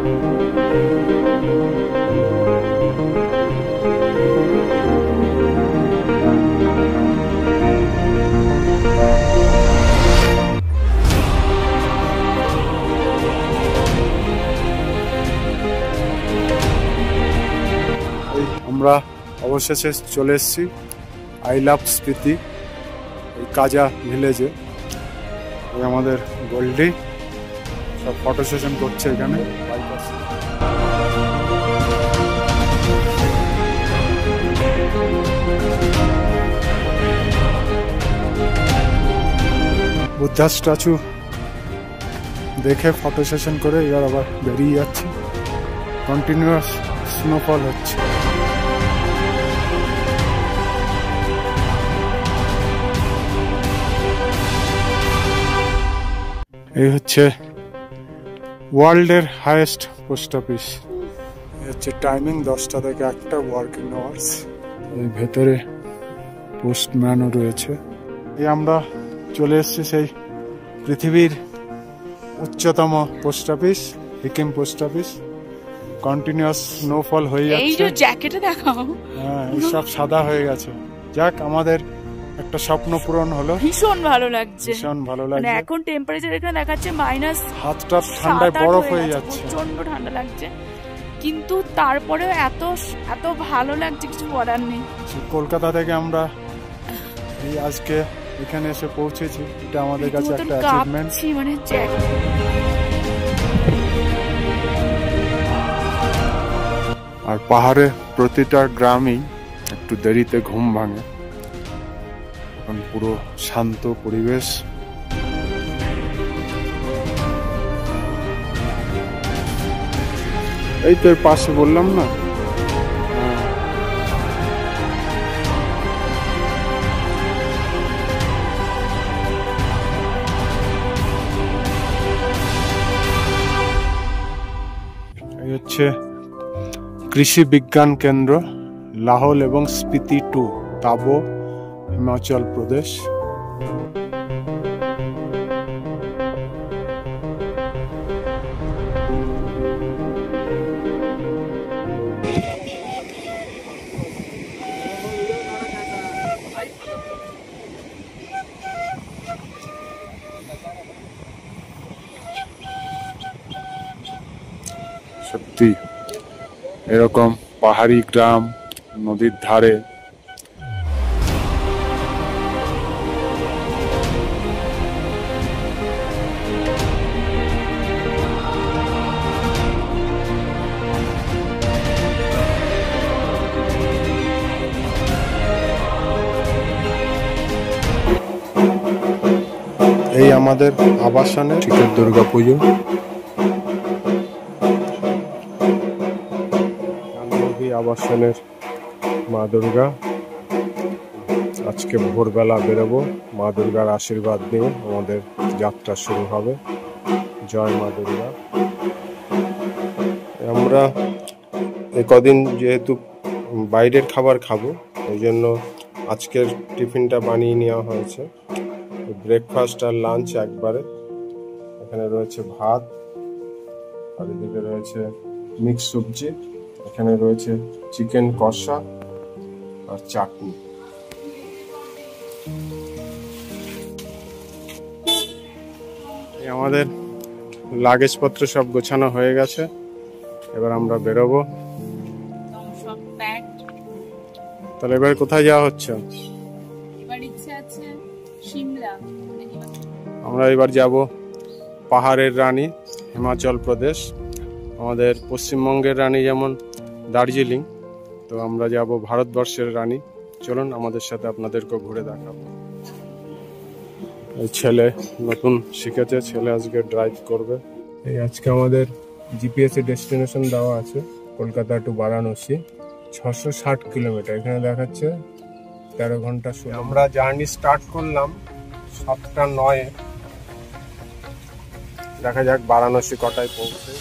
আমরা অবশেষে চলে এসেছি আই লাভ স্পিতি এই কাজা ভিলেজে। আমাদের গোল্ডি সব ফটো সেশন করছে এখানে। বুদ্ধা স্ট্যাচু দেখে ফটো সেশন করে এবার আবার বেরিয়ে যাচ্ছি। কন্টিনিউয়াস স্নোফল হচ্ছে। এই হচ্ছে ওয়ার্ল্ডের হাইয়েস্ট পোস্ট অফিস। এই হচ্ছে টাইমিং 10টা থেকে 1টা ওয়ার্কিং আওয়ার্স। এই ভেতরে পোস্টম্যানও রয়েছে। এই আমরা চলে এসেছি সেই পৃথিবীর উচ্চতম post office, Sikkim post office. Continuous snowfall হয়ে যাচ্ছে। এই যে জ্যাকেটে দেখাও, হ্যাঁ এই সব সাদা হয়ে গেছে। যাক আমাদের একটা স্বপ্ন পূরণ হলো। ভীষণ ভালো লাগছে, ভীষণ ভালো মানে লাগছে। এখন টেম্পারেচার এখানে দেখাচ্ছে মাইনাস, হাতটা ঠান্ডায় বরফ হয়ে যাচ্ছে, প্রচন্ড ঠান্ডা লাগছে, কিন্তু তারপরেও এত এত ভালো লাগছে, কিছু বলার নেই। কলকাতা থেকে আমরা এই আজকে এখানে এসে পৌঁছেছি, এটা আমাদের কাছে একটা অ্যাচিভমেন্ট। মানে আর পাহাড়ে প্রতিটা গ্রামই একটু দেরিতে ঘুম ভাঙে, এখন পুরো শান্ত পরিবেশ। এই তো পাশে বললাম না, এই হচ্ছে কৃষি বিজ্ঞান কেন্দ্র লাহোল এবং স্পিতি 2, তাবো, হিমাচল প্রদেশ। সত্যি এরকম পাহাড়ি গ্রাম নদীর ধারে এই আমাদের আবাসনে ঠিকের দুর্গাপুজো। আবাসনের মা দুর্গা, আজকে ভোরবেলা বেরোবো, মা দুর্গার আশীর্বাদ নিয়ে আমাদের যাত্রা শুরু হবে। জয় মা দুর্গা। আমরা কদিন যেহেতু বাইরের খাবার খাবো, ওই জন্য আজকের টিফিনটা বানিয়ে নেওয়া হয়েছে। ব্রেকফাস্ট আর লাঞ্চ একবারে। এখানে রয়েছে ভাত, আর এদিকে রয়েছে মিক্স সবজি, এখানে রয়েছে চিকেন কষা আর চাটনি। আমাদের লাগেজপত্র সব গোছানো হয়ে গেছে, এবার আমরা বেরোবো। তাহলে এবার কোথায় যাওয়া হচ্ছে? আমরা এবার যাব পাহাড়ের রানী হিমাচল প্রদেশ। আমাদের পশ্চিমবঙ্গের রানী যেমন দার্জিলিং, তো আমরা যাব ভারতবর্ষের রানী। চলুন আমাদের সাথে আপনাদেরকে ঘুরে দেখাবো। এই ছেলে নতুন শিখেছে, ছেলে আজকে ড্রাইভ করবে। এই আজকে আমাদের জিপিএস এ ডেস্টিনেশন দেওয়া আছে কলকাতা টু বারাণসী, 660 কিলোমিটার। এখানে দেখাচ্ছে 13 ঘন্টা। আমরা জার্নি স্টার্ট করলাম 7টা 9-এ। দেখা যাক বারাণসী কটায় পৌঁছে।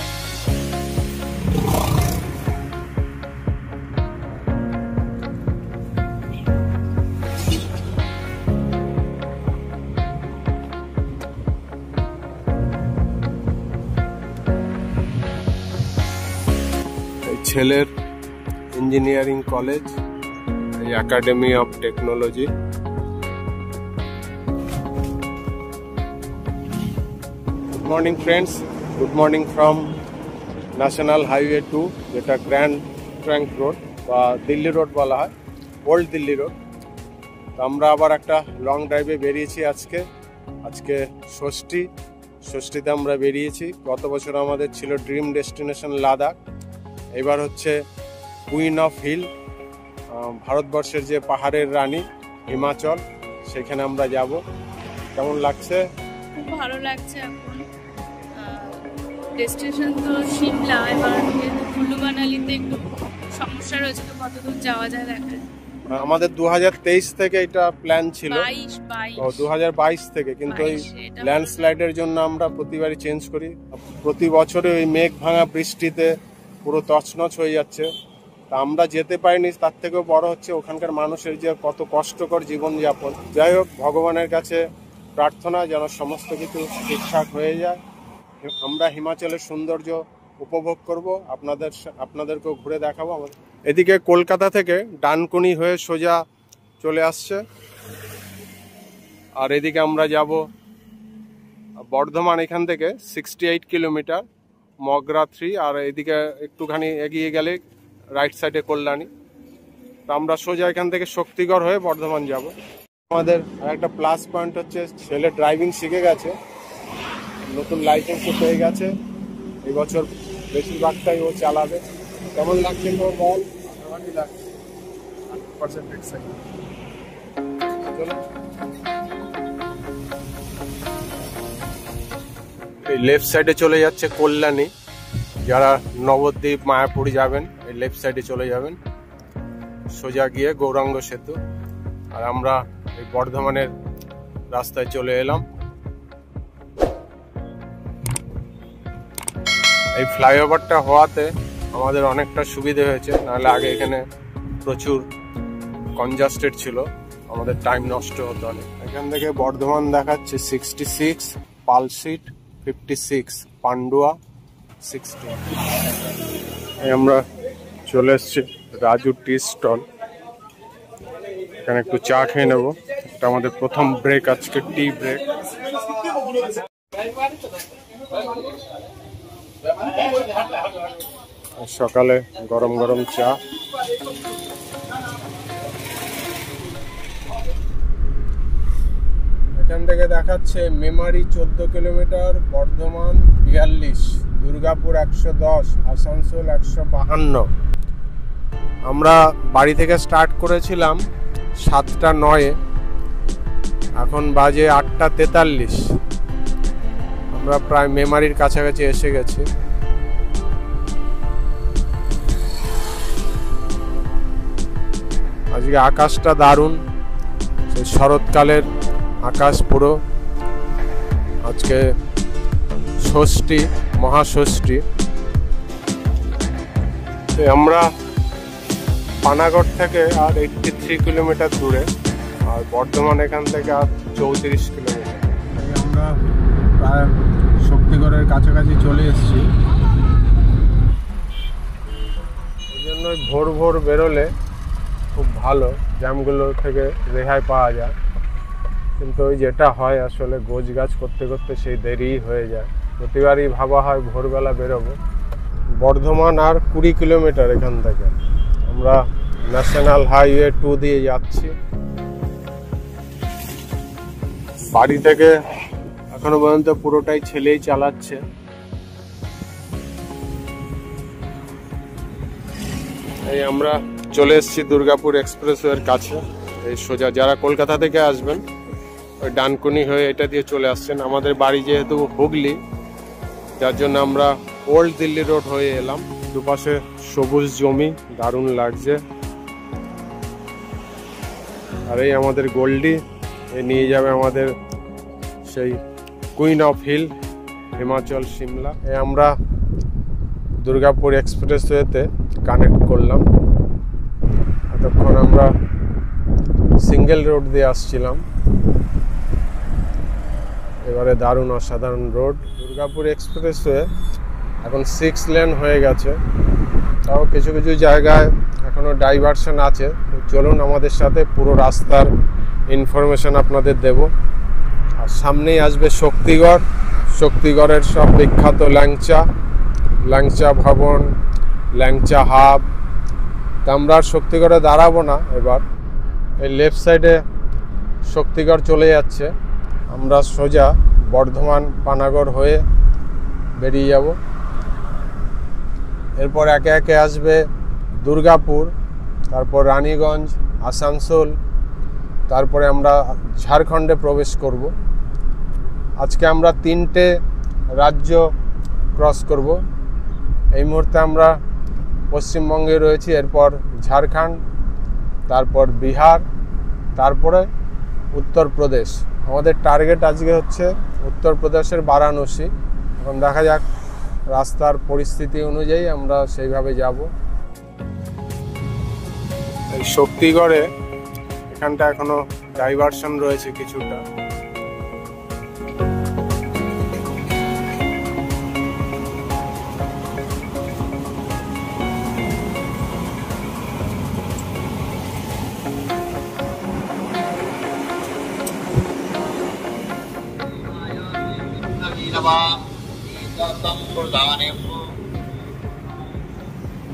ছেলের ইঞ্জিনিয়ারিং কলেজ, এই academy of technology. Good morning friends, good morning from national highway 2, যেটা গ্র্যান্ড ট্রাঙ্ক রোড বা দিল্লি রোড বলা হয়, ওল্ড দিল্লি রোড। তো আমরা আবার একটা লং ড্রাইভে বেরিয়েছি আজকে ষষ্ঠীতে আমরা বেরিয়েছি। গত বছর আমাদের ছিল ড্রিম ডেস্টিনেশন লাদাখ, এবার হচ্ছে কুইন অফ হিল, ভারতবর্ষের যে পাহাড়ের রানী হিমাচল, সেখানে আমরা যাব। কেমন লাগছে? খুব ভালো লাগছে। এখন ডেস্টিনেশন তো সিমলা, এবার কুল্লু মানালিতে একটু সমস্যা রয়েছে, তো কতদূর যাওয়া যায় দেখা। আমাদের 2023 থেকে এটা প্ল্যান ছিল, 2022 থেকে, কিন্তু ওই ল্যান্ডস্লাইডের জন্য আমরা প্রতিবারই চেঞ্জ করি। প্রতি বছরে ওই মেঘ ভাঙা বৃষ্টিতে পুরো তছনছ হয়ে যাচ্ছে। তা আমরা যেতে পারিনি, তার থেকেও বড় হচ্ছে ওখানকার মানুষের যে কত কষ্টকর জীবনযাপন। যাই হোক, ভগবানের কাছে প্রার্থনা যেন সমস্ত কিছু ঠিকঠাক হয়ে যায়। আমরা হিমাচলের সৌন্দর্য উপভোগ করব, আপনাদেরকেও ঘুরে দেখাবো। এদিকে কলকাতা থেকে ডানকুনি হয়ে সোজা চলে আসছে, আর এদিকে আমরা যাব বর্ধমান, এখান থেকে 68 কিলোমিটার, মগরা 3, আর এদিকে একটুখানি এগিয়ে গেলে রাইট সাইডে কল্যাণী। তো আমরা সোজা এখান থেকে শক্তিগড় হয়ে বর্ধমান যাব। আমাদের একটা প্লাস পয়েন্ট হচ্ছে ছেলে ড্রাইভিং শিখে গেছে, নতুন লাইসেন্সও পেয়ে গেছে। এই বছর বেশিরভাগটাই ও চালাবে। কেমন লাগছে তোর বল? এই লেফট সাইডে চলে যাচ্ছে কল্যাণী। যারা নবদ্বীপ, মায়াপুর যাবেন, এই লেফট সাইডে চলে যাবেন, সোজা গিয়ে গৌরাঙ্গ সেতু। আর আমরা এই বর্ধমানের রাস্তায় চলে এলাম। এই ফ্লাইওভারটা হওয়াতে আমাদের অনেকটা সুবিধে হয়েছে, নাহলে আগে এখানে প্রচুর কনজাস্টেড ছিল, আমাদের টাইম নষ্ট হতো অনেক। এখান থেকে বর্ধমান দেখাচ্ছে 66, পালশিট 56, পান্ডুয়া 60। আমরা চলে এসেছি রাজু টি স্টল, এখানে একটু চা খেয়ে নেবো। এটা আমাদের প্রথম ব্রেক আজকে, টি ব্রেক। সকালে গরম গরম চা। এখান থেকে দেখাচ্ছে মেমারি 14 কিলোমিটার, বর্ধমান 42, দুর্গাপুর 110, আসানসোল 152। আমরা বাড়ি থেকে স্টার্ট করেছিলাম 7:09, এখন বাজে 8:43। আমরা প্রায় মেমারির কাছাকাছি এসে গেছি। আজকে আকাশটা দারুণ, সেই শরৎকালের আকাশ পুরো। আজকে ষষ্ঠী, মহাষষ্ঠী। আমরা পানাগড় থেকে আর 83 কিলোমিটার দূরে, আর বর্ধমান এখান থেকে আর 34 কিলোমিটার। আমরা প্রায় শক্তিগড়ের কাছাকাছি চলে এসেছি। এই জন্য ভোর ভোর বেরোলে খুব ভালো, জ্যামগুলো থেকে রেহাই পাওয়া যায়। কিন্তু ওই যেটা হয় আসলে গোছ গাছ করতে করতে সেই দেরি হয়ে যায়। প্রতিবারই ভাবা হয় ভোরবেলা বেরোবো। বর্ধমান আর 20 কিলোমিটার এখান থেকে। আমরা ন্যাশনাল হাইওয়ে 2 দিয়ে যাচ্ছি। বাড়ি থেকে এখনো পর্যন্ত পুরোটাই ছেলেই চালাচ্ছে। এই আমরা চলে এসেছি দুর্গাপুর এক্সপ্রেসওয়ের কাছে। এই সোজা যারা কলকাতা থেকে আসবেন, ওই ডানকুনি হয়ে এটা দিয়ে চলে আসছেন। আমাদের বাড়ি যেহেতু হুগলি, যার জন্য আমরা ওল্ড দিল্লি রোড হয়ে এলাম। দুপাশে সবুজ জমি, দারুণ লাগছে। আর এই আমাদের গোল্ডি, এ নিয়ে যাবে আমাদের সেই queen of hill, Himachal, Shimla. আমরা দুর্গাপুর এক্সপ্রেসওয়েতে কানেক্ট করলাম। এতক্ষণ আমরা সিঙ্গেল রোড দিয়ে আসছিলাম, এবারে দারুণ অসাধারণ রোড। দুর্গাপুর এক্সপ্রেসওয়ে এখন 6 লেন হয়ে গেছে। তাও কিছু কিছু জায়গায় এখনো ডাইভারশন আছে। চলুন আমাদের সাথে, পুরো রাস্তার ইনফরমেশন আপনাদের দেব। আর সামনেই আসবে শক্তিগড়, শক্তিগড়ের সব বিখ্যাত ল্যাংচা ভবন, ল্যাংচা হাব। তা আমরা আর শক্তিগড়ে দাঁড়াবো না, এবার এই লেফট সাইডে শক্তিগড় চলে যাচ্ছে, আমরা সোজা বর্ধমান পানাগড় হয়ে বেরিয়ে যাব। এরপর একে একে আসবে দুর্গাপুর, তারপর রানীগঞ্জ, আসানসোল, তারপরে আমরা ঝাড়খণ্ডে প্রবেশ করব। আজকে আমরা 3টে রাজ্য ক্রস করব। এই মুহূর্তে আমরা পশ্চিমবঙ্গে রয়েছি, এরপর ঝাড়খণ্ড, তারপর বিহার, তারপরে উত্তরপ্রদেশ। আমাদের টার্গেট আজকে হচ্ছে উত্তরপ্রদেশের বারাণসী। এখন দেখা যাক রাস্তার পরিস্থিতি অনুযায়ী আমরা সেইভাবে যাব। এই শক্তিগড়ে এখানটা এখনো ডাইভারশন রয়েছে কিছুটা।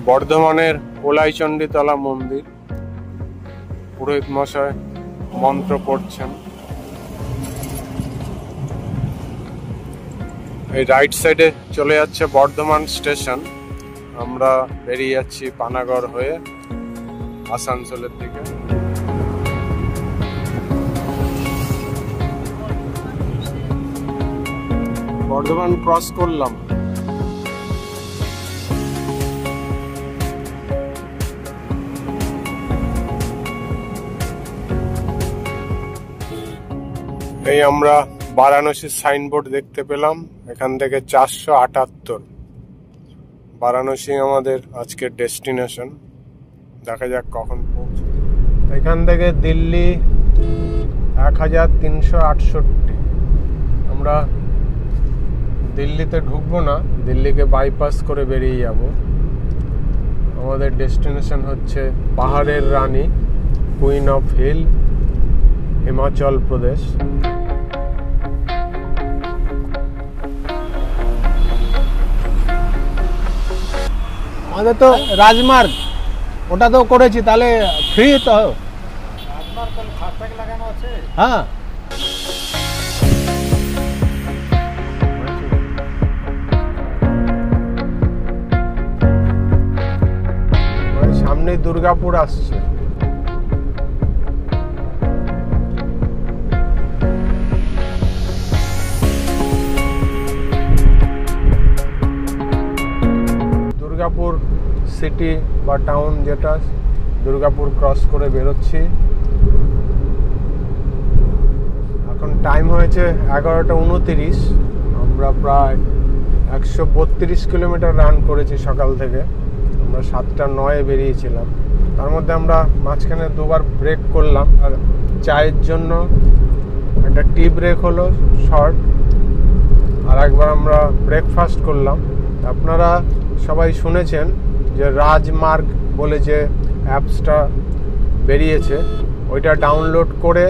বর্ধমানের কোলাইচণ্ডীতলা মন্দির, পুরোহিত মশাই মন্ত্র পড়ছেন। এই রাইট সাইডে চলে যাচ্ছে বর্ধমান স্টেশন। আমরা বেরিয়ে যাচ্ছি পানাগড় হয়ে আসানসোলের দিকে। বর্ধমান ক্রস করলাম। এই আমরা বারাণসীর সাইনবোর্ড দেখতে পেলাম, এখান থেকে 478। বারাণসী আমাদের আজকের ডেস্টিনেশন। দেখা যাক কখন পৌঁছে। এখান থেকে দিল্লি 1368। আমরা দিল্লিতে ঢুকবো না, দিল্লিকে বাইপাস করে বেরিয়ে যাব। আমাদের ডেস্টিনেশন হচ্ছে পাহাড়ের রানী, queen of hill, Himachal Pradesh. আমাদের তো রাজমার্গ, ওটা তো করেছি, তাহলে ফ্রি তো। রাজমার্গ ফাস্ট্যাগ লাগানো আছে? হ্যাঁ। সামনে দুর্গাপুর আসছে। দুর্গাপুর সিটি বা টাউন, যেটা দুর্গাপুর ক্রস করে বেরোচ্ছি। এখন টাইম হয়েছে 11টা 29। আমরা প্রায় 132 কিলোমিটার রান করেছি সকাল থেকে। আমরা 7টা 9 বেরিয়েছিলাম। তার মধ্যে আমরা মাঝখানে দুবার ব্রেক করলাম, আর চায়ের জন্য একটা টি ব্রেক হলো শর্ট, আর একবার আমরা ব্রেকফাস্ট করলাম। আপনারা সবাই শুনেছেন যে রাজমার্গ বলে যে অ্যাপসটা বেরিয়েছে, ওইটা ডাউনলোড করে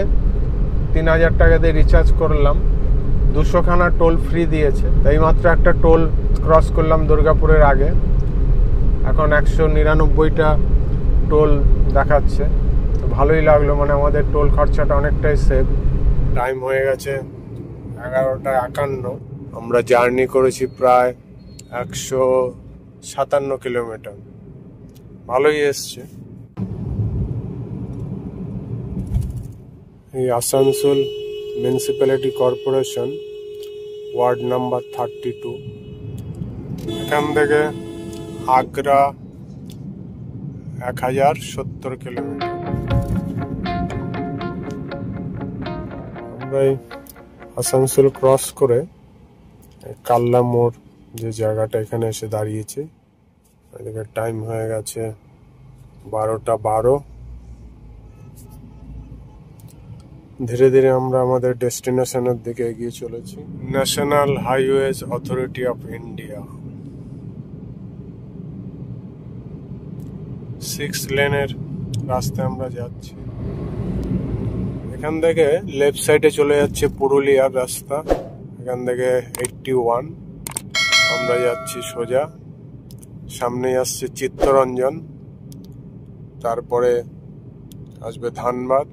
3000 টাকা দিয়ে রিচার্জ করলাম। 200খানা টোল ফ্রি দিয়েছে। তাই মাত্র একটা টোল ক্রস করলাম দুর্গাপুরের আগে। এখন 199টা টোল দেখাচ্ছে। তো ভালোই লাগলো, মানে আমাদের টোল খরচাটা অনেকটাই সেভ। টাইম হয়ে গেছে 11টা 51। আমরা জার্নি করেছি প্রায় 157 কিলোমিটার। ভালোই এসছে। এই Asansol municipality corporation, ward number 32। এখান থেকে আগ্রা 1070 কিলোমিটার। আমরা এই আসানসোল ক্রস করে কাল্লা মোড় যে জায়গাটা, এখানে এসে দাঁড়িয়েছি। এদিকে টাইম হয়ে গেছে 12টা 12। ধীরে ধীরে আমরা আমাদের ডেস্টিনেশনের দিকে এগিয়ে চলেছি। National highways authority of India. 6 লেনের রাস্তায় আমরা যাচ্ছি। এখান থেকে লেফট সাইডে চলে যাচ্ছে পুরুলিয়ার রাস্তা। এখান থেকে 81 আমরা যাচ্ছি সোজা। সামনে আসছে চিত্তরঞ্জন, তারপরে আসবে ধানবাদ।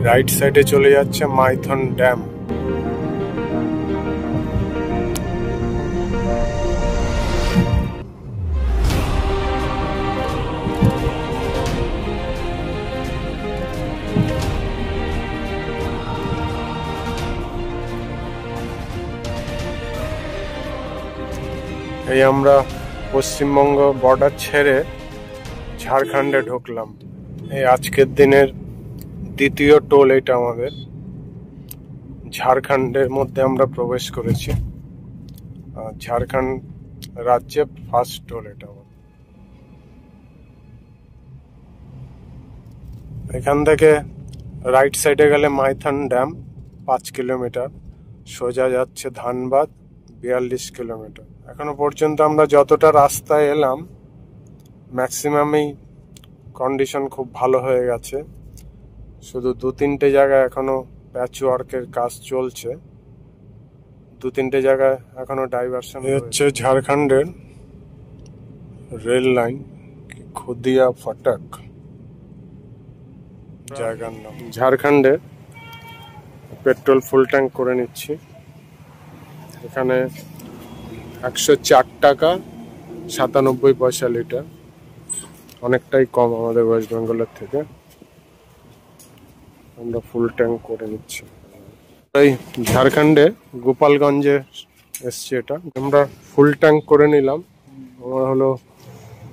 রাইট সাইডে চলে যাচ্ছে মাইথন ড্যাম। এই আমরা পশ্চিমবঙ্গ বর্ডার ছেড়ে ঝাড়খণ্ডে ঢুকলাম। এই আজকের দিনের দ্বিতীয় টোল এটা আমাদের। ঝাড়খণ্ডের মধ্যে আমরা প্রবেশ করেছি। ঝাড়খণ্ড রাজ্যে ফার্স্ট টোল এটা আমাদের। এখান থেকে রাইট সাইডে গেলে মাইথন ড্যাম 5 কিলোমিটার, সোজা যাচ্ছে ধানবাদ 42 কিলোমিটার। এখনো পর্যন্ত আমরা যতটা রাস্তায় এলাম ম্যাক্সিমামই কন্ডিশন খুব ভালো হয়ে গেছে। শুধু 2-3টে জায়গায় এখনো প্যাচ ওয়ার্কের কাজ চলছে। 2-3টে জায়গায় এখনো ডাইভারশন হচ্ছে। ঝাড়খণ্ডের রেল লাইন খুদিয়া ফটক জায়গার নাম। ঝাড়খণ্ডে পেট্রোল ফুল ট্যাঙ্ক করে নিচ্ছি। এখানে 104 টাকা 97 পয়সা লিটার, অনেকটাই কম আমাদের ওয়েস্ট বেঙ্গলের থেকে। আমরা ফুল ট্যাঙ্ক করে নিচ্ছি। এই ঝাড়খণ্ডে গোপালগঞ্জে এসছি এটা। আমরা ফুল ট্যাঙ্ক করে নিলাম। আমার হলো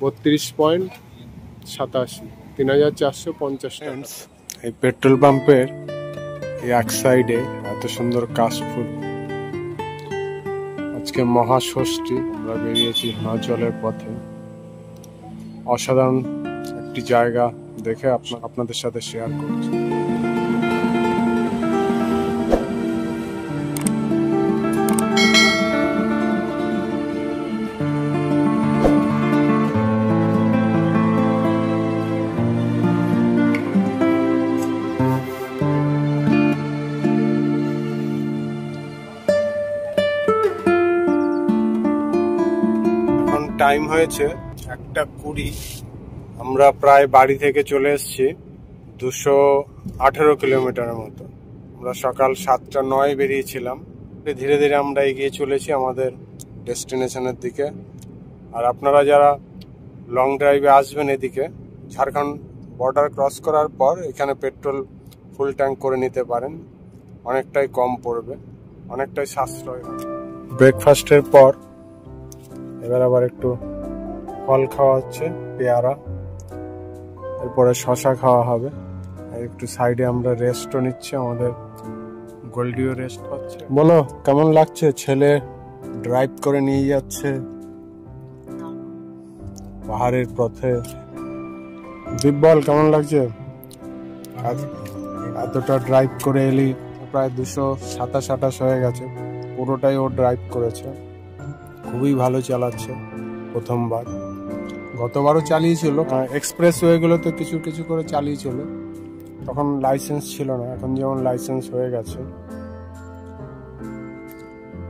32.87, 3450 টাকা। এই পেট্রোল পাম্পের এই এক সাইডে এত সুন্দর কাশফুল। আজকে মহাষষ্ঠী, আমরা বেরিয়েছি হিমাচলের পথে। অসাধারণ একটি জায়গা দেখে আপনাদের সাথে শেয়ার করছি। টাইম হয়েছে 1:20। আমরা প্রায় বাড়ি থেকে চলে এসেছি 218 কিলোমিটারের মতো। আমরা সকাল 7:09 বেরিয়েছিলাম। ধীরে ধীরে আমরা এগিয়ে চলেছি আমাদের ডেস্টিনেশনের দিকে। আর আপনারা যারা লং ড্রাইভে আসবেন এদিকে, ঝাড়খণ্ড বর্ডার ক্রস করার পর এখানে পেট্রোল ফুল ট্যাঙ্ক করে নিতে পারেন। অনেকটাই কম পড়বে, অনেকটাই সাশ্রয় হবে। ব্রেকফাস্টের পর এবার আবার একটু ফল খাওয়া হচ্ছে, পেয়ারা, এরপরে শশা খাওয়া হবে। আর একটু সাইডে আমরা রেস্টও নিচ্ছি, আমাদের গোল্ডিও রেস্ট পাচ্ছে। বলো কেমন লাগছে? ছেলে ড্রাইভ করে নিয়ে যাচ্ছে পাহাড়ের পথে। দিব্বল কেমন লাগছে? এতটা ড্রাইভ করে এলি, প্রায় 227 হয়ে গেছে। পুরোটাই ও ড্রাইভ করেছে, খুবই ভালো চালাচ্ছে প্রথমবার। গতবারও চালিয়েছিল, এক্সপ্রেস ওয়েগুলোতে কিছু কিছু করে চালিয়েছিল, তখন লাইসেন্স ছিল না। এখন যেমন লাইসেন্স হয়ে গেছে,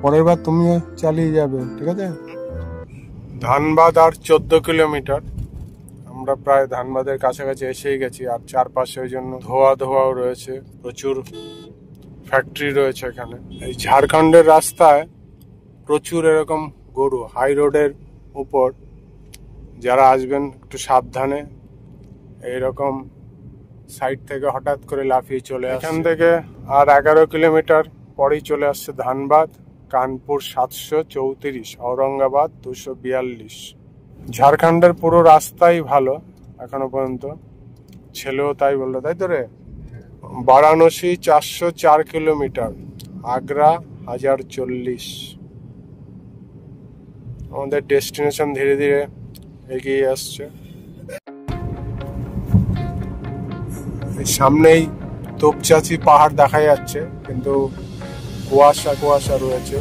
পরের বার তুমিও চালিয়ে যাবে, ঠিক আছে? ধানবাদ আর 14 কিলোমিটার। আমরা প্রায় ধানবাদের কাছাকাছি এসেই গেছি। আর চারপাশে ওই জন্য ধোয়াও রয়েছে, প্রচুর ফ্যাক্টরি রয়েছে এখানে। এই ঝাড়খণ্ডের রাস্তায় প্রচুর এরকম গরু। হাই রোডের উপর যারা আসবেন একটু সাবধানে, এইরকম সাইড থেকে হঠাৎ করে লাফিয়ে চলে আসে। এখান থেকে আর 11 কিলোমিটার পরেই চলে আসছে ধানবাদ। কানপুর 734, ঔরঙ্গাবাদ 242। ঝাড়খণ্ডের পুরো রাস্তাই ভালো এখনো পর্যন্ত, ছেলেও তাই বললো, তাই তো রে? বারাণসী 404 কিলোমিটার, আগ্রা 1040। আমাদের ডেস্টিনেশন ধীরে ধীরে এগিয়ে আসছে। সামনেই তোপচাঁচি পাহাড় দেখা যাচ্ছে, কিন্তু কুয়াশা কুয়াশা রয়েছে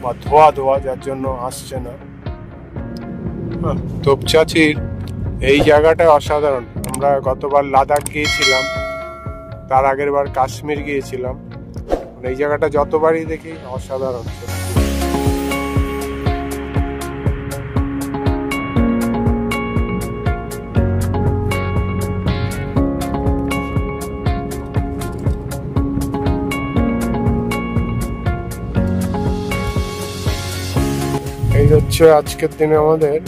বা ধোয়া ধোয়া, যার জন্য আসছে না। তোপচাঁচির এই জায়গাটা অসাধারণ। আমরা গতবার লাদাখ গিয়েছিলাম, তার আগের বার কাশ্মীর গিয়েছিলাম। এই জায়গাটা যতবারই দেখি অসাধারণ। এই হচ্ছে আজকের দিনে আমাদের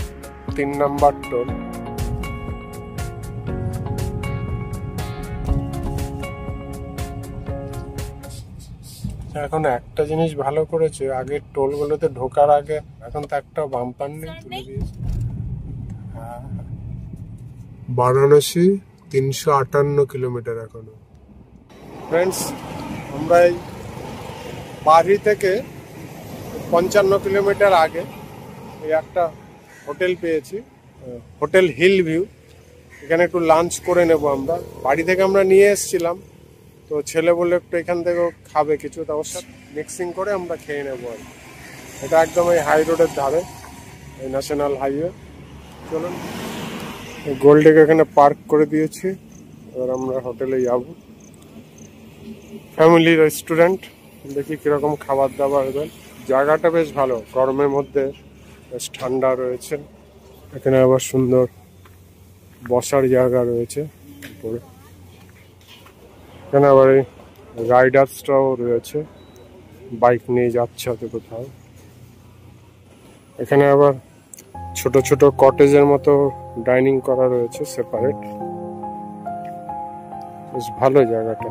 3 নাম্বার টোল। এখন একটা জিনিস ভালো করেছে, আগে টোলগুলোতে ঢোকার আগে এখন তো একটা বাম্পার নেই, তুলে দিয়েছে। বারাণসী 358 কিলোমিটার এখনো। ফ্রেন্ডস, আমরা এই বাড়ি থেকে 55 কিলোমিটার আগে এই একটা হোটেল পেয়েছি, হোটেল হিল ভিউ। এখানে একটু লাঞ্চ করে নেব আমরা। বাড়ি থেকে আমরা নিয়ে এসেছিলাম, তো ছেলে বলে একটু এখান থেকেও খাবে কিছু, তো ওর সাথে মিক্সিং করে আমরা খেয়ে নেবো আর। এটা একদম এই হাই রোডের ধারে, এই ন্যাশনাল হাইওয়ে। চলুন, গোল্ডেকে এখানে পার্ক করে দিয়েছি, এবার আমরা হোটেলে যাব। ফ্যামিলি রেস্টুরেন্ট, দেখি কিরকম খাবার দাবার দেন। জায়গাটা বেশ ভালো, গরমের মধ্যে বেশ ঠান্ডা রয়েছে। এখানে আবার সুন্দর বসার জায়গা রয়েছে উপরে। এখানে আবার এই রাইডার্সটাও রয়েছে, বাইক নিয়ে যাচ্ছে হয়তো কোথাও। এখানে আবার ছোট ছোট কটেজের মতো ডাইনিং করা রয়েছে সেপারেট, বেশ ভালো জায়গাটা।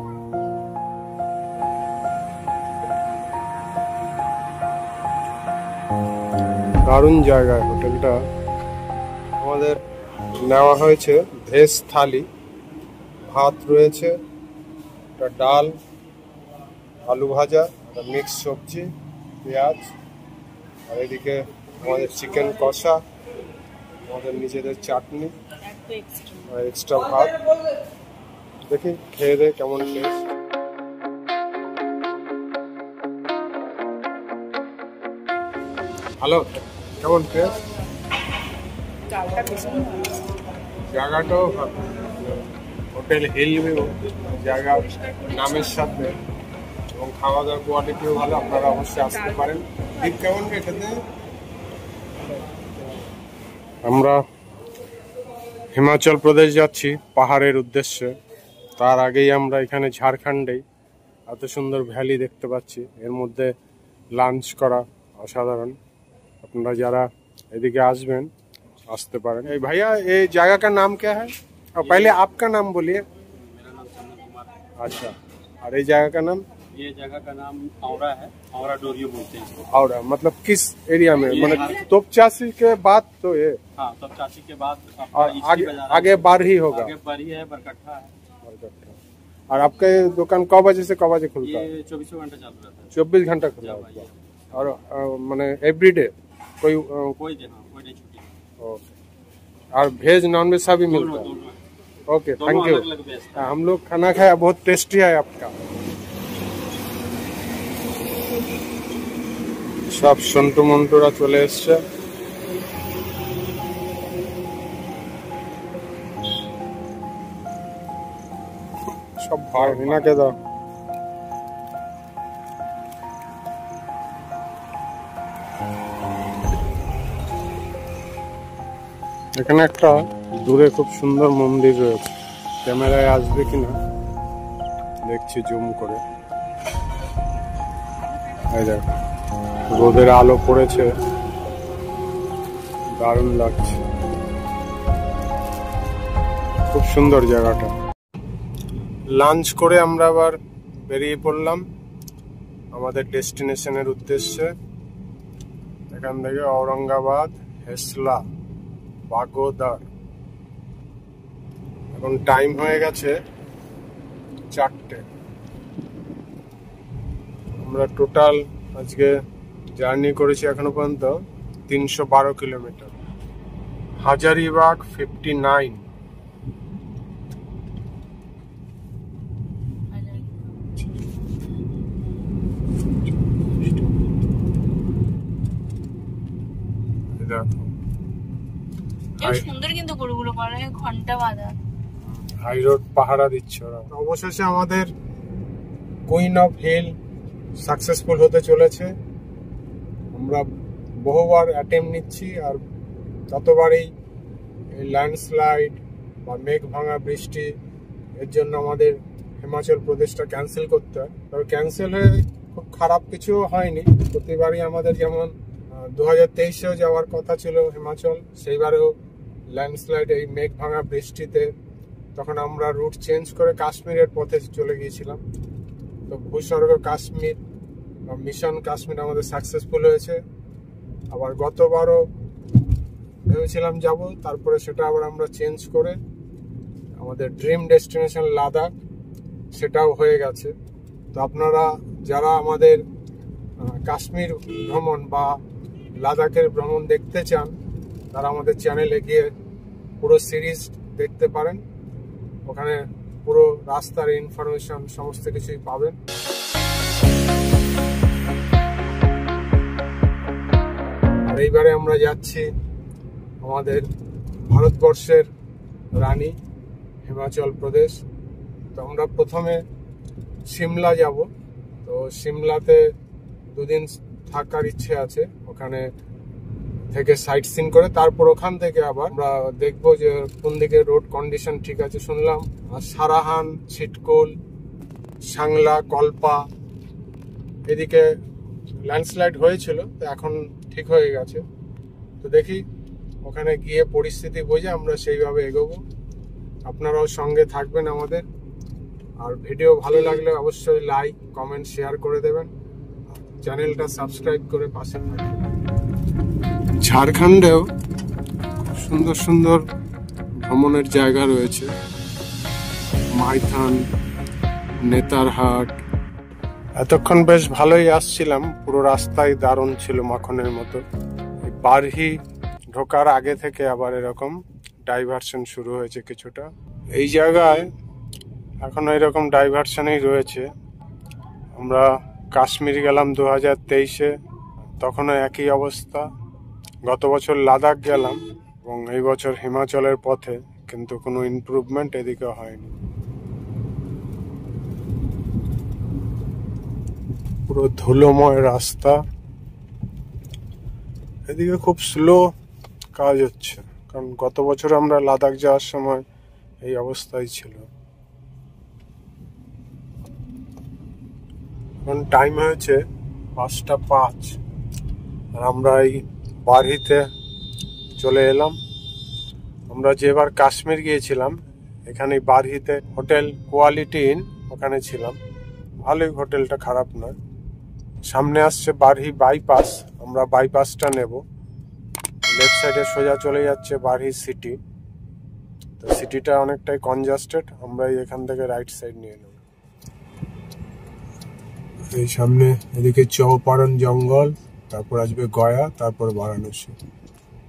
দারুণ জায়গায় হোটেলটা। আমাদের নেওয়া হয়েছে ভেজ থালি, ভাত রয়েছে, একটা ডাল, আলু ভাজা, একটা মিক্স সবজি, পেঁয়াজ, আর এদিকে আমাদের চিকেন কষা, আমাদের নিজেদের চাটনি আর এক্সট্রা ভাত। দেখি খেয়ে দে কেমন টেস্ট। ভালো, কেমন টেস্ট? জায়গাটাও ভালো, হোটেল হিল ভিউ জায়গা নামের সাথে, এবং খাওয়া দাওয়ার কোয়ালিটিও ভালো। আপনারা অবশ্যই আসতে পারেন। ঠিক কেমন এটাতে? আমরা হিমাচল প্রদেশ যাচ্ছি পাহাড়ের উদ্দেশ্যে। তার আগেই আমরা এখানে ঝাড়খণ্ডেই এত সুন্দর ভ্যালি দেখতে পাচ্ছি, এর মধ্যে লাঞ্চ করা অসাধারণ। আপনারা যারা এদিকে আসবেন আসতে পারেন। এই ভাইয়া, এই জায়গা का नाम क्या है? पहले आपका नाम बोलिए। मेरा नाम चंदन कुमार है। अच्छा, और ये जगह का नाम? ये जगह का नाम औरा है, औरा डोरियो बोलते हैं इसको। और मतलब किस एरिया में? मतलब तोपचांची के बाद तो ये? हाँ, तोपचांची के बाद और आगे बार ही होगा? आगे बारी है, बरकट्ठा है। और आपका ये दुकान कब बजे से कब बजे खुलता है? ये 24 घंटा चालू रहता है। 24 घंटा खुला होता है। और मैंने एवरीडे कोई कोई दिन, हाँ, कोई नहीं छुट्टी। ओके। और वेज नॉन वेज सभी मिलता है? दोनों ओके, थैंक यू। अलग-अलग बेचते हैं। हम लोग खाना खाया, बहुत टेस्टी है आपका। सब সন্টু মন্টুরা চলে এসছে। সব ভাই হিনাকে দাও। এখানে একটা দূরে খুব সুন্দর মন্দির রয়েছে, ক্যামেরায় আসবে কিনা দেখছি জুম করে। এই দেখো, রোদের আলো পড়েছে, দারুণ লাগছে, খুব সুন্দর জায়গাটা। লাঞ্চ করে আমরা আবার বেরিয়ে পড়লাম আমাদের ডেস্টিনেশনের উদ্দেশ্যে। এখান থেকে ঔরঙ্গাবাদ, হেসলা, বাগোদার। এখন টাইম হয়ে গেছে 4টে। আমরা টোটাল আজকে জার্নি করেছি এখনো পর্যন্ত 312 কিলোমিটার। হাজারিবাগ 59। সুন্দর কিন্তু গরুগুলো করে ঘন্টা বাঁধা। হাই রোড পাহারা দিচ্ছে ওরা। অবশেষে আমাদের কুইন অফ হিল সাকসেসফুল হতে চলেছে। আমরা বহুবার অ্যাটেম্প নিচ্ছি, আর ততবারই ল্যান্ডস্লাইড বা মেঘ ভাঙা বৃষ্টি এর জন্য আমাদের হিমাচল প্রদেশটা ক্যান্সেল করতে হয়। তবে ক্যান্সেল হয়ে খুব খারাপ কিছু হয়নি। প্রতিবারই আমাদের যেমন 2023-এও যাওয়ার কথা ছিল হিমাচল, সেইবারেও ল্যান্ডস্লাইড এই মেঘ ভাঙা বৃষ্টিতে তখন আমরা রুট চেঞ্জ করে কাশ্মীরের পথে চলে গিয়েছিলাম। তো ভূস্বর্গ কাশ্মীর বা মিশন কাশ্মীর আমাদের সাকসেসফুল হয়েছে। আবার গতবারও ভেবেছিলাম যাব, তারপরে সেটা আবার আমরা চেঞ্জ করে আমাদের ড্রিম ডেস্টিনেশন লাদাখ সেটাও হয়ে গেছে। তো আপনারা যারা আমাদের কাশ্মীর ভ্রমণ বা লাদাখের ভ্রমণ দেখতে চান, তারা আমাদের চ্যানেলে গিয়ে পুরো সিরিজ দেখতে পারেন। ওখানে পুরো রাস্তার ইনফরমেশন সমস্ত কিছুই পাবেন। আর এইবারে আমরা যাচ্ছি আমাদের ভারতবর্ষের রানী হিমাচল প্রদেশ। তো আমরা প্রথমে সিমলা যাব। তো সিমলাতে 2 দিন থাকার ইচ্ছে আছে, ওখানে থেকে সাইট সিন করে তারপর ওখান থেকে আবার আমরা দেখবো যে কোন দিকে রোড কন্ডিশন ঠিক আছে। শুনলাম সারাহান, ছিটকুল, সাংলা, কল্পা এদিকে ল্যান্ডস্লাইড হয়েছিল, তো এখন ঠিক হয়ে গেছে। তো দেখি ওখানে গিয়ে পরিস্থিতি বুঝে আমরা সেইভাবে এগোবো। আপনারাও সঙ্গে থাকবেন আমাদের। আর ভিডিও ভালো লাগলে অবশ্যই লাইক, কমেন্ট, শেয়ার করে দেবেন। চ্যানেলটা সাবস্ক্রাইব করে পাশে থাকবেন। ঝাড়খণ্ডেও সুন্দর সুন্দর ভ্রমণের জায়গা রয়েছে। মাইথান, নেতারহাট। এতক্ষণ বেশ ভালোই আসছিলাম, পুরো রাস্তায় দারুণ ছিল, মাখনের মতো। বারহি ঢোকার আগে থেকে আবার এরকম ডাইভারশন শুরু হয়েছে কিছুটা। এই জায়গায় এখনো এরকম ডাইভারশনই রয়েছে। আমরা কাশ্মীর গেলাম 2023-এ, তখনও একই অবস্থা। গত বছর লাদাখ গেলাম এবং এই বছর হিমাচলের পথে, কিন্তু কোনো ইমপ্রুভমেন্ট এদিকে হয়নি। পুরো ধুলোময় রাস্তা, এদিকে খুব স্লো কাজ হচ্ছে, কারণ গত বছর আমরা লাদাখ যাওয়ার সময় এই অবস্থাই ছিল। এখন টাইম হয়েছে 5:05, আর আমরা এই বারহিতে চলে এলাম। আমরা যেবার কাশ্মীর গিয়েছিলাম, এখানে বারহিতে হোটেল কোয়ালিটি ইন, ওখানে ছিলাম। ভালোই হোটেলটা, খারাপ নয়। সামনে আসছে বারহি বাইপাস, আমরা বাইপাসটা নেব। লেফট সাইডে সোজা চলে যাচ্ছে বারহি সিটি। তো সিটিটা অনেকটাই কনজাস্টেড, আমরা এখান থেকে রাইট সাইড নিয়ে নেব। এই সামনে এদিকে চৌপারন জঙ্গল, তারপর আসবে গয়া, তারপর বারাণসী।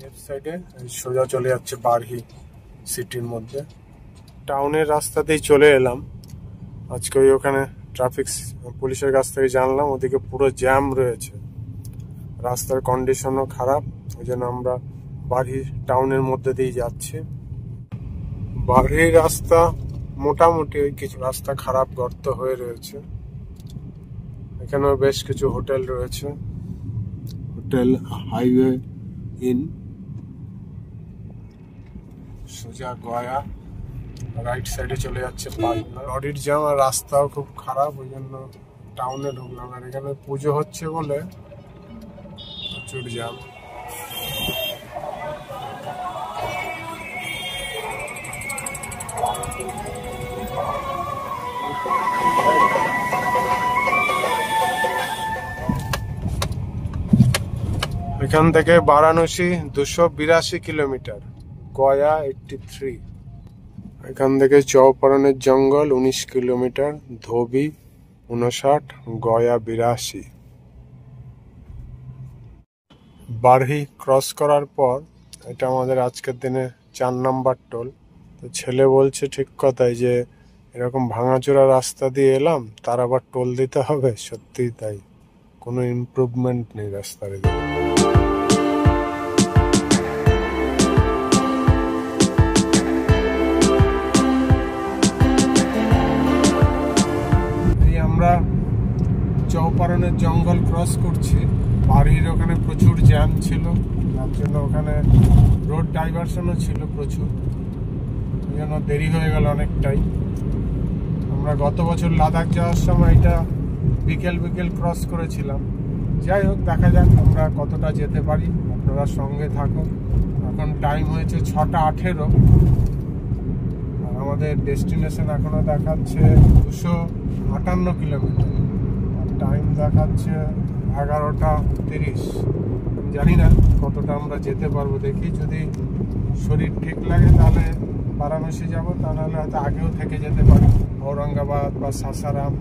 লেফট সাইডে সোজা চলে যাচ্ছে বারহি সিটির মধ্যে। টাউনের রাস্তাতেই চলে এলাম। আজকে ওখানে ট্রাফিক পুলিশের কাছ থেকে জানলাম ওদিকে পুরো জ্যাম রয়েছে, রাস্তার কন্ডিশনও খারাপ। ওই জন্য আমরা বারহি টাউনের মধ্যে দিয়ে যাচ্ছি। বারহি রাস্তা মোটামুটি, ওই কিছু রাস্তা খারাপ, গর্ত হয়ে রয়েছে। এখানেও বেশ কিছু হোটেল রয়েছে। হোটেল হাইওয়ে ইন, সোজা গয়া, রাইট সাইডে চলে যাচ্ছে পাটনা। লরির জ্যাম, আর রাস্তাও খুব খারাপ, ওই জন্য টাউনে ঢুকলাম। আর এখানে পুজো হচ্ছে বলে প্রচুর জ্যাম। এখান থেকে বারাণসী 282 কিলোমিটার, গয়া 83। এখান থেকে চৌপারনের জঙ্গল 19 কিলোমিটার, ধোবি 59, গয়া 82। বারহি ক্রস করার পর এটা আমাদের আজকের দিনে 4 নাম্বার টোল। তো ছেলে বলছে ঠিক কথাই যে এরকম ভাঙাচোরা রাস্তা দিয়ে এলাম, তার আবার টোল দিতে হবে। সত্যিই তাই, কোনো ইমপ্রুভমেন্ট নেই রাস্তার এদিকে। আমরা চৌপারনের জঙ্গল ক্রস করছি। বাড়ির ওখানে প্রচুর জ্যাম ছিল, তার জন্য ওখানে রোড ডাইভারশনও ছিল প্রচুর, ওই জন্য দেরি হয়ে গেল অনেকটাই। আমরা গত বছর লাদাখ যাওয়ার সময় এটা বিকেল বিকেল ক্রস করেছিলাম। যাই হোক, দেখা যাক আমরা কতটা যেতে পারি, আপনারা সঙ্গে থাকুন। এখন টাইম হয়েছে 6:18 আর আমাদের ডেস্টিনেশন এখনো দেখাচ্ছে 258 কিলোমিটার, আর টাইম দেখাচ্ছে 11:30। জানি না কতটা আমরা যেতে পারবো, দেখি যদি শরীর ঠিক লাগে তাহলে বারাণসী যাবো, তা নাহলে হয়তো আগেও থেকে যেতে পারি ঔরঙ্গাবাদ বা সাসারাম।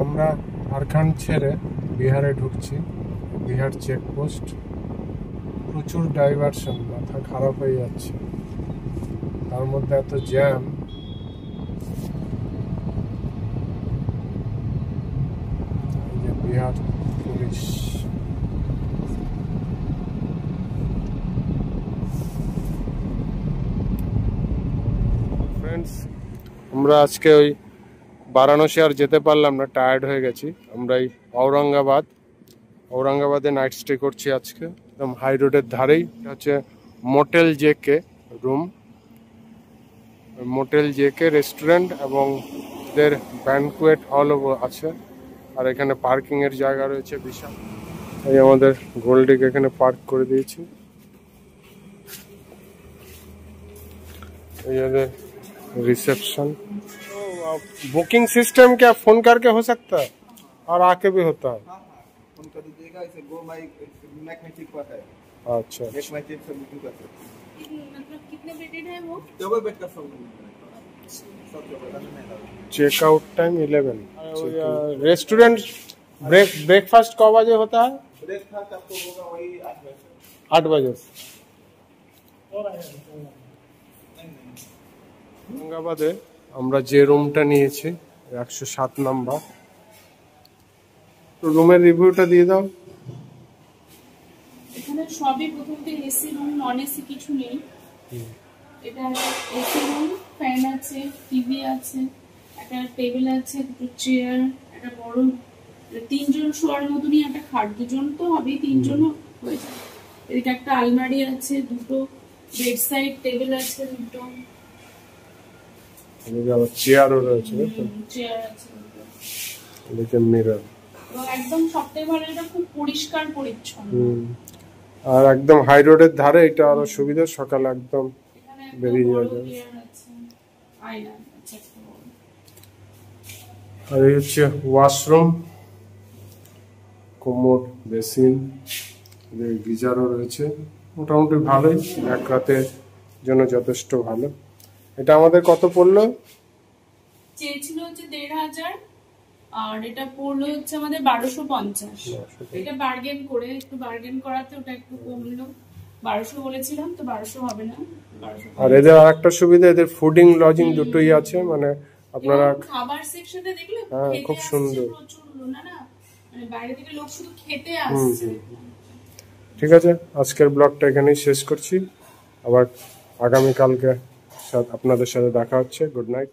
আমরা ঝাড়খণ্ড ছেড়ে বিহারে ঢুকছি, বিহার চেকপোস্ট। প্রচুর ডাইভারশন, মাথা খারাপ হয়ে যাচ্ছে, তার মধ্যে এত জ্যাম। বিহার পুলিশ। ফ্রেন্ডস, আমরা আজকে ওই বারাণসী আর যেতে পারলাম না, টায়ার্ড হয়ে গেছি। আমরা এই ঔরঙ্গাবাদে নাইট স্টে করছি আজকে, একদম হাই রোডের ধারেই। এটা হচ্ছে motel JK room, motel JK restaurant, এবং এদের ব্যানকুয়েট হলও আছে। আর এখানে পার্কিং এর জায়গা রয়েছে বিশাল। এই আমাদের গোল্ডিক এখানে পার্ক করে দিয়েছি। ये रिसेप्शन। बुकिंग सिस्टम क्या फोन करके हो सकता है और आके भी होता है? फोन कर दीजिएगा, इसे गो माई मैग्नेटिक पर है। अच्छा, एक मैग्नेटिक से बुकिंग कर सकते मतलब कितने बेडेड है वो? डबल बेड का सब डबल नहीं। Checkout time 11। रेस्टोरेंट ब्रेकफास्ट कब बजे होता है? ब्रेकफास्ट आपको होगा वही 8 बजे से। 8 बजे से। औरंगाबादे আমরা যে রুমটা নিয়েছি 107 নাম্বার। তো রুমের রিভিউটা দিয়ে দাও। এখানে সবই প্রথম থেকে এসি রুম, নন এসি কিছু নেই। এটা এসি রুম, ফ্যান আছে, টিভি আছে, একটা টেবিল আছে, দুটো চেয়ার, একটা বড় 3 জন শোয়ার মতনই একটা খাট। 2 জন তো হবেই, 3 জনও হয়ে যায়। এদিকে একটা আলমারি আছে, দুটো বেড সাইড টেবিল আছে, দুটো চেয়ারও রয়েছে, চেয়ার আছে, এদিকে মিরর। একদম সবথেকে ভালো, এটা খুব পরিষ্কার পরিচ্ছন্ন। আর একদম হাই রোডের ধারে, এটা আরো সুবিধা, সকালে একদম বেরিয়ে যাওয়া যায়। আর এই হচ্ছে ওয়াশরুম, কোমোড, বেসিন, গিজারও রয়েছে। মোটামুটি ভালোই, এক রাতের জন্য যথেষ্ট ভালো। এটা আমাদের কত পড়লো? চেয়েছিল হচ্ছে 1500, আর এটা পড়লো হচ্ছে আমাদের 1250। এটা বার্গেন করে, একটু বার্গেন করাতে ওটা একটু কমলো। 1200 বলেছিলাম, তো 1200 হবে না। আর এদের আরেকটা সুবিধা, এদের ফুডিং লজিং দুটোই আছে, মানে আপনারা খাবার সেকশনে দেখলে খুব সুন্দর, প্রচুর না না, মানে বাইরে থেকে লোক শুধু খেতে আসছে। ঠিক আছে, আজকের ব্লগটা এখানেই শেষ করছি। আবার আগামীকালকে আপনাদের সাথে দেখা হচ্ছে। Good night.